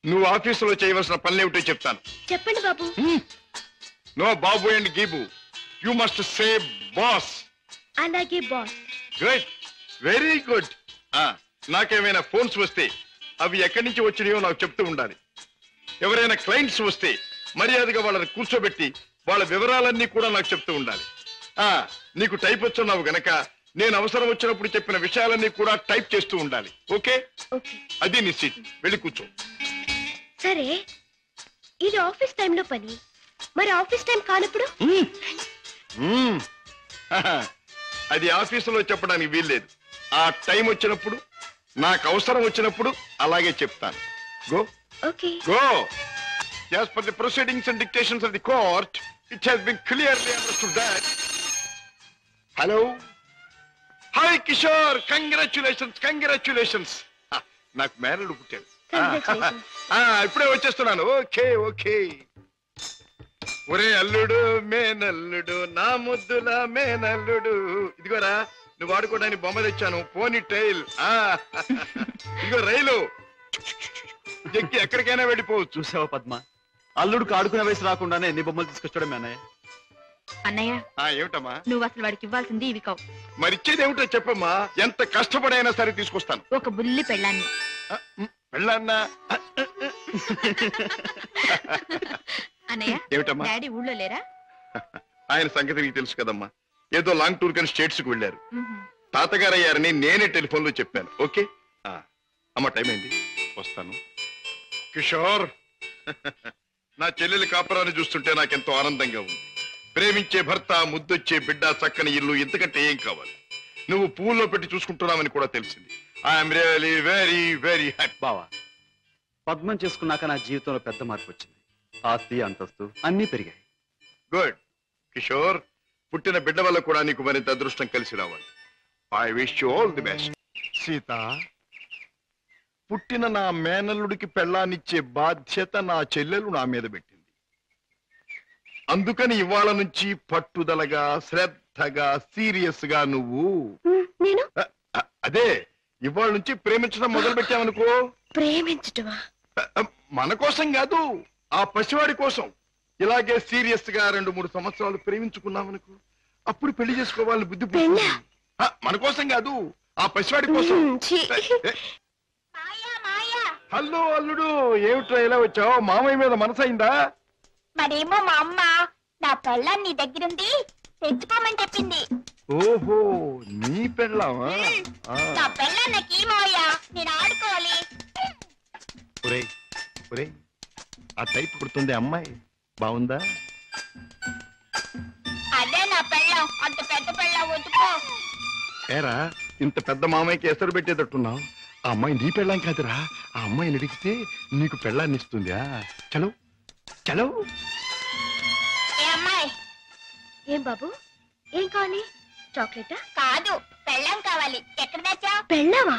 నువ్వు ఆఫీసులో చేయవలసిన పనులేమిటో చెప్తాను. చెప్పండి బాబు. నో బాబు అండ్ గీబు, యు మస్ట్ సే బాస్. అలాగే బాస్. Good, very good. నాకేమైనా ఫోన్స్ వస్తే అవి ఎక్కడి నుంచి వచ్చినాయో నాకు చెప్తూ ఉండాలి. ఎవరైనా క్లయింట్స్ వస్తే మర్యాదగా వాళ్ళని కూర్చోబెట్టి వాళ్ళ వివరాలన్నీ కూడా నాకు చెప్తూ ఉండాలి. నీకు టైప్ వచ్చున్నావు గనక నేను అవసరం వచ్చినప్పుడు చెప్పిన విషయాలన్నీ కూడా టైప్ చేస్తూ ఉండాలి. ఓకే? అది నీ సీట్, వెళ్ళి కూర్చో. సరే, ఇది ఆఫీస్ టైంలో పని, మరి ఆఫీస్ టైం కానప్పుడు? అది ఆఫీసులో చెప్పడానికి వీల్లేదు. ఆ టైం వచ్చినప్పుడు, నాకు అవసరం వచ్చినప్పుడు అలాగే చెప్తాను. Go. Okay. Go. As per the proceedings and dictations of the court, it has been clearly understood that. Hello. Hi Kishore, congratulations, congratulations. నాకు మేనల్లుడు పుట్టాడు. ఇప్పుడే వచ్చేస్తున్నాను. Okay okay. ఒరే అల్లుడు, మేనల్లుడు, నా ముద్దుల మేనల్లుడు, ఇదిగోరా నువ్వు ఆడుకోవడానికి బొమ్మ తెచ్చాను, పోనీ టైల్. ఇదిగో రైలు ఎక్కి ఎక్కడికైనా వెళ్ళిపోవచ్చు. చూసావా పద్మ, అల్లుడికి ఆడుకునే వయసు రాకుండానే ఎన్ని బొమ్మలు తీసుకొచ్చాడు మీ అన్నయ్య. అన్నయ్య, ఏమిటమ్మా నువ్వు అసలు వాడికి ఇవ్వాల్సింది ఇవి కావు. మరి ఇచ్చేది ఏమిటో చెప్పమ్మా, ఎంత కష్టపడైనా సరే తీసుకొస్తాను. ఒక బుల్లి పెళ్ళాన్ని. పెళ్ళాన్నా? అన్నయ్య, ఏమిటమ్మా? డాడీ ఊళ్ళో లేరా? ఆయన సంగతి నీకు తెలుసు కదమ్మా, ఏదో లాంగ్ టూర్ కానీ స్టేట్స్ కు వెళ్ళారు. తాతగారు అయ్యారని నేనే టెలిఫోన్ లో చెప్పాను. ఓకే అమ్మ, టైం అయింది, వస్తాను. కిషోర్, నా చెల్లెలి కాపురాన్ని చూస్తుంటే నాకెంతో ఆనందంగా ఉంది. ప్రేమించే భర్త, ముద్దొచ్చే బిడ్డ, చక్కని ఇల్లు, ఇంతకంటే ఏం కావాలి? నువ్వు పువ్వుల్లో పెట్టి చూసుకుంటున్నావని కూడా తెలిసింది. I'm really very very happy. బావా, పద్మం చేసుకున్నాక నా జీవితంలో పెద్ద మార్పు వచ్చింది. ఆస్తి, అంతస్తు అన్నీ పెరిగాయి. గుడ్ కిషోర్, పుట్టిన బిడ్డ వల్ల కూడా నీకు మరింత అదృష్టం కలిసి రావాలి. I wish you all the best. Sita, పుట్టిన నా మేనల్లుడికి పెళ్ళాన్నిచ్చే బాధ్యత నా చెల్లెలు నా మీద పెట్టింది. అందుకని ఇవాళ నుంచి పట్టుదలగా, శ్రద్ధగా, సీరియస్ గా నువ్వు అదే ఇవాళ నుంచి ప్రేమించడం మొదలు పెట్టావనుకో. ప్రేమించటమా? మన కోసం కాదు, ఆ పసివాడి కోసం. ఇలాగే సీరియస్ గా 2-3 సంవత్సరాలు ప్రేమించుకున్నామనుకో, అప్పుడు పెళ్లి చేసుకోవాలని బుద్ధి పుట్టింది. మన కోసం కాదు, ఆ పసివాడి కోసం. హలో అల్లుడు, ఏమిట్రా ఇలా వచ్చావు? మామయ్య మీద మనసైందా? మరేమో మా అమ్మ నా పెళ్ళాన్ని నీ దగ్గరుంది తెచ్చుకోమని చెప్పింది. ఓహో, నీ పెళ్ళామా? నా పెళ్ళాన్ని నాకు మావయ్య, నేను ఆడుకోవాలి. ఒరేయ్ ఒరేయ్, ఆ టైప్ కుడుతుంది అమ్మాయి, బాగుందా? అదే నా పెళ్ళం, అంత పెద్ద పెళ్ళం వద్దుకో. ఏరా, ఇంత పెద్ద మామయ్యకి ఎసరు పెట్టేటట్టున్నావు. ఆ అమ్మాయి నీ పెళ్ళాం కాదురా, ఆ అమ్మాయిని అడిగితే నీకు పెళ్ళాన్ని ఇస్తుంది. చలో చలో. ఏ అమ్మాయి? ఏం బాబు, ఏం కావాలి? చాక్లెటా? కాదు, పెళ్ళం కావాలి. ఎక్కడ తెచ్చా? పెళ్ళావా?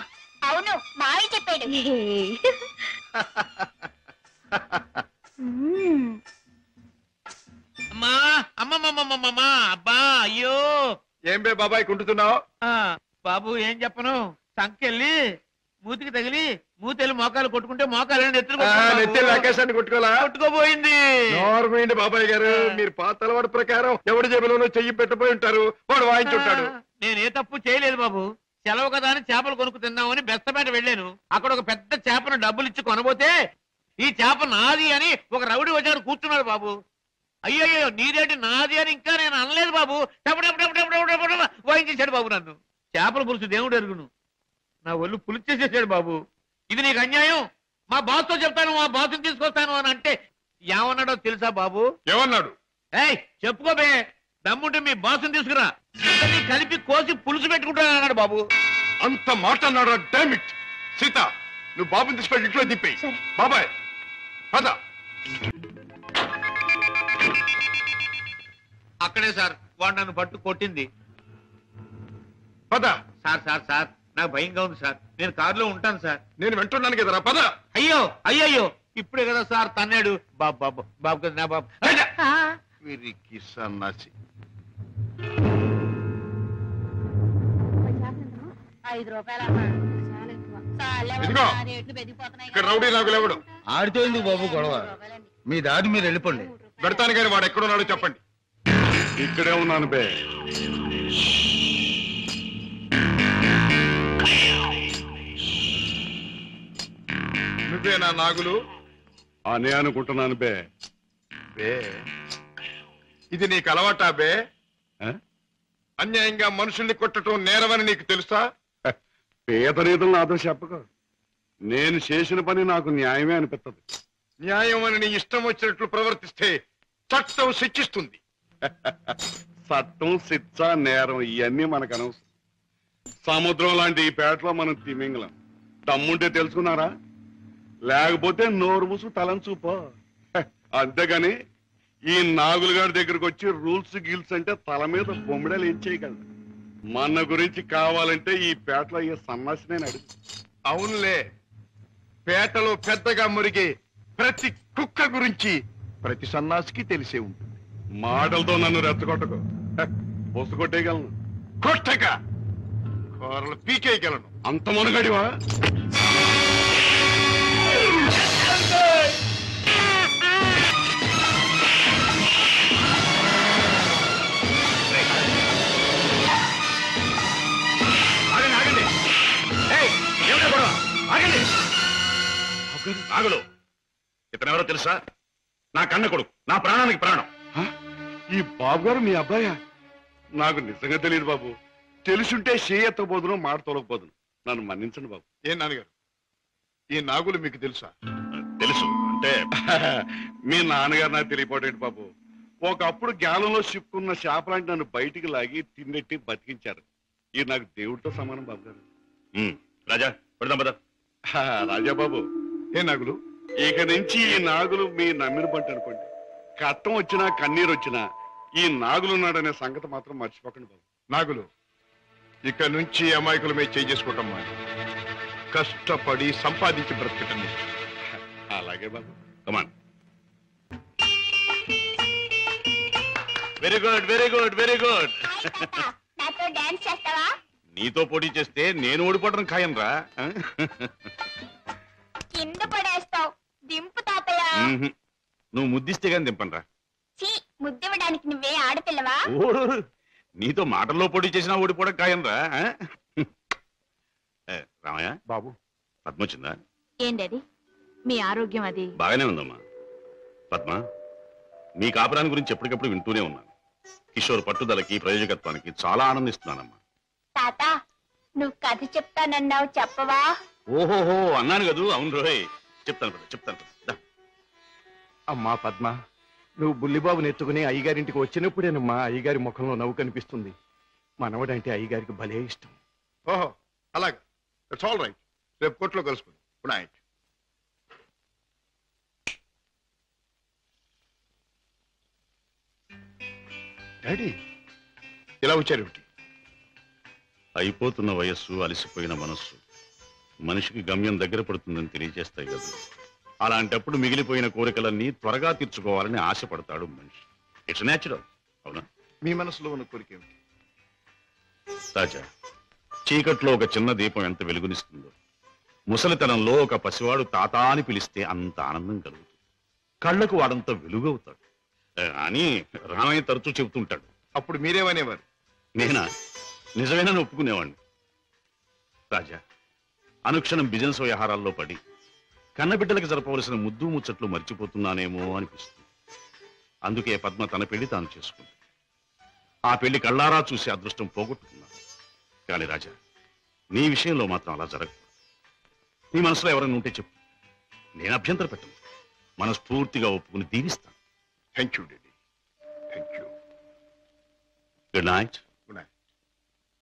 అవును, మావి చెప్పాడు. అమ్మా అమ్మమ్మమ్మమ్మమ్మా, అబ్బా అయ్యో. ఏం బే బాబాయ్ కుంటున్నావు? బాబు ఏం చెప్పను, సంకెళ్ళి మూతికి తగిలి మూతెళ్ళి మోకాలు కొట్టుకుంటే మోకాలు ఆకాశాన్ని కొట్టుకోపోయింది. నోర్మైండి బాబాయ్ గారు, మీరు పాత అలవాటు ప్రకారం ఎవడి జేబులోనో చెయ్యి పెట్టబోయి ఉంటారు, వాడు వాయించుంటాడు. నేనే తప్పు చేయలేదు బాబు. సెలవు కదా అని చేపలు కొనుక్కు తిందామని బెస్తపేట వెళ్ళాను. అక్కడ ఒక పెద్ద చేపను డబ్బులు ఇచ్చి కొనబోతే ఈ చేప నాది అని ఒక రౌడీ వచ్చాడు కూర్చున్నాడు బాబు. అయ్యయ్యో, నీదేంటి నాది అని ఇంకా నేను అనలేదు బాబు. వాయించేశాడు బాబు నన్ను. చేపల పులుసు దేవుడు ఎరుగును, నా ఒళ్ళు పులుసు చేసేసాడు బాబు. ఇది నీకు అన్యాయం. మా బాస్తో చెప్తాను, మా బాస్ని తీసుకొస్తాను అని అంటే ఏమన్నాడో తెలుసా బాబు? ఏమన్నాడు? ఏయ్ చెప్పుకోబే, దమ్ముంటే మీ బాస్ని తీసుకురా, ఇద్దరిని కలిపి కోసి పులుసు పెట్టుకుంటాను అన్నాడు బాబు. అంత మాట అన్నాడు? డామిట్. సీత, నువ్వు బాబుని తీసుకొని ఇంట్లో దిప్పి. బాబాయ్ పద. అక్కడే సార్ వాడు నన్ను పట్టు కొట్టింది. పద. సార్ సార్ సార్, నాకు భయంగా ఉంది సార్, నేను కారులో ఉంటాను సార్. నేను వింటున్నాను కదరా, పద. అయ్యో అయ్యయ్యో, ఇప్పుడే కదా సార్ తన్నాడు. బాబు బాబు బాబు కదా నా బాబు. సన్నాసి. 5 రూపాయలమ్మా, ఇక్కడ రౌడీ నాకు లేవడు. ఆడితో ఎందుకు బాబు గొడవ? మీ దారి మీరు వెళ్ళిపోండి. పెడతాను కానీ వాడు ఎక్కడున్నాడో చెప్పండి. ఇక్కడే ఉన్నాను బే. నువ్వేనా నాగులు? అనే అనుకుంటున్నాను బే. బే ఇది నీకు అలవాటా బే? ఆ? అన్యాయంగా మనుషుల్ని కొట్టడం నేరమని నీకు తెలుసా? పేద రీతులు నాతో చెప్పక. నేను చేసిన పని నాకు న్యాయమే అనిపిస్తుంది. న్యాయం అని నీ ఇష్టం వచ్చినట్లు ప్రవర్తిస్తే చట్టం శిక్షిస్తుంది. చట్టం, శిక్ష, నేరం ఇవన్నీ మనకు అనవసరం. సముద్రం లాంటి ఈ పేటలో మనం తిమింగలం. దమ్ముంటే తెలుసుకున్నారా? లేకపోతే నోరు మూసు తలంచూపో. అంతేగాని ఈ నాగులు గారి దగ్గరకు వచ్చి రూల్స్ గిల్స్ అంటే తల మీద బొమ్మిడలు ఏం చేయగలరు. మన గురించి కావాలంటే ఈ పేటలో అయ్యే సన్నాసినే అడుగు. అవునులే, పేటలో పెద్దగా మురిగే ప్రతి కుక్క గురించి ప్రతి సన్నాసికి తెలిసే ఉంటుంది. మాటలతో నన్ను రెచ్చగొట్టకు. బొస్సు కొట్టేయగలను. కొట్టక కూరలు పీకేయగలను. అంత మునగడివా? ఆగండి. ఏయ్, ఏమిటా గొడవ? ఆగండి. నాగులు, ఇతనెవరో తెలుసా? నా కన్న కొడుకు, నా ప్రాణానికి ప్రాణం. హ? ఈ బాబు గారు మీ అబ్బాయా? నాకు నిజంగా తెలియదు బాబు. తెలుసుంటే చేయెత్తకపోదును, మాట తొలగపోదును. నన్ను మన్నించండి బాబు. ఏం నాన్నగారు, ఈ నాగులు మీకు తెలుసా? తెలుసు అంటే మీ నాన్నగారు నాకు తెలియపోటేంటి బాబు. ఒకప్పుడు గ్యాలంలో చిక్కున్న చేపలాంటి నన్ను బయటికి లాగి తిన్నెట్టి బతికించారు. ఇది నాకు దేవుడితో సమానం బాబు గారు. రాజా, పెడదాం పద. రాజా బాబు, ఏ నాగులు? ఇక నుంచి ఈ నాగులు మీ నమ్మిన పంట అనుకోండి. కట్టం వచ్చినా కన్నీరు వచ్చినా ఈ నాగులున్నాడనే సంగతి మాత్రం మర్చిపోకండి బాబు. నాగులు, ఇక నుంచి అమాయకుల మీద చేసుకోవటం మాని కష్టపడి సంపాదించి బ్రతకటం నేర్చు. అలాగే బాబు. Come on. Very good, very good, very good. నాతో డాన్స్ చేస్తావా? నీతో పోటీ చేస్తే నేను ఓడిపోవడం ఖాయం రా. కింద పడేస్తావు. దింపు తాతయ్య. నువ్వు ముద్దిస్తే గాని దింపనరా. చీ, ముద్దివ్వడానికి నువ్వే ఆడపిల్లవా? ఓరు, నీతో మాటల్లో పోటీ చేసినా ఓడిపోవడం ఖాయం రా. రామయ్య బాబు, పద్మ వచ్చిందా? ఏంటది మీ ఆరోగ్యం అది? బాగానే ఉందమ్మా. పద్మ, మీ కాపురాన్ని గురించి ఎప్పటికప్పుడు వింటూనే ఉన్నాను. కిషోర్ పట్టుదలకి, ప్రయోజకత్వానికి చాలా ఆనందిస్తున్నానమ్మా. తాత, నువ్వు కథ చెప్తానన్నావు, చెప్పవా? ఓహోహో, అన్నాను కదూ. అవును రోయ్, చెప్తాను పద, చెప్తాను పద. దా. అమ్మా పద్మ, నువ్వు బుల్లిబాబుని ఎత్తుకుని అయ్యగారింటికి వచ్చినప్పుడేనమ్మా అయ్యగారి ముఖంలో నవ్వు కనిపిస్తుంది. మనవడంటే అయ్యగారికి భలే ఇష్టం. ఓహో అలాగా, ఇట్స్ ఆల్ రైట్. రేపు కోర్టులో కలుసుకుందాం. Good night. డాడీ, ఇలా వచ్చారేమిటి? అయిపోతున్న వయస్సు, అలసిపోయిన మనస్సు మనిషికి గమ్యం దగ్గర పడుతుందని తెలియజేస్తాయి కదా. అలాంటప్పుడు మిగిలిపోయిన కోరికలన్నీ త్వరగా తీర్చుకోవాలని ఆశపడతాడు మనిషి. It's natural. అవునా? మీ మనసులో ఉన్న కోరిక ఏమిటి? రాజా, చీకట్లో ఒక చిన్న దీపం ఎంత వెలుగునిస్తుందో, ముసలితనంలో ఒక పసివాడు తాత అని పిలిస్తే అంత ఆనందం కలుగుతుంది. కళ్ళకు వాడంత వెలుగవుతాడు అని రామయ్య తరచూ చెబుతుంటాడు. అప్పుడు మీరేమనేవారు? నేనా? నిజమేనని ఒప్పుకునేవాడిని. రాజా, అనుక్షణం బిజినెస్ వ్యవహారాల్లో పడి కన్నబిడ్డలకు జరపవలసిన ముద్దు ముచ్చట్లు మర్చిపోతున్నానేమో అనిపిస్తుంది. అందుకే పద్మ తన పెళ్లి తాను చేసుకుంది. ఆ పెళ్లి కళ్ళారా చూసి అదృష్టం పోగొట్టుకున్నాను. కానీ రాజా, నీ విషయంలో మాత్రం అలా జరగదు. నీ మనసులో ఎవరైనా ఉంటే చెప్పు, నేను అభ్యంతర పెట్టను. మనస్ఫూర్తిగా ఒప్పుకుని దీవిస్తాను. Thank you daddy, thank you. Good night.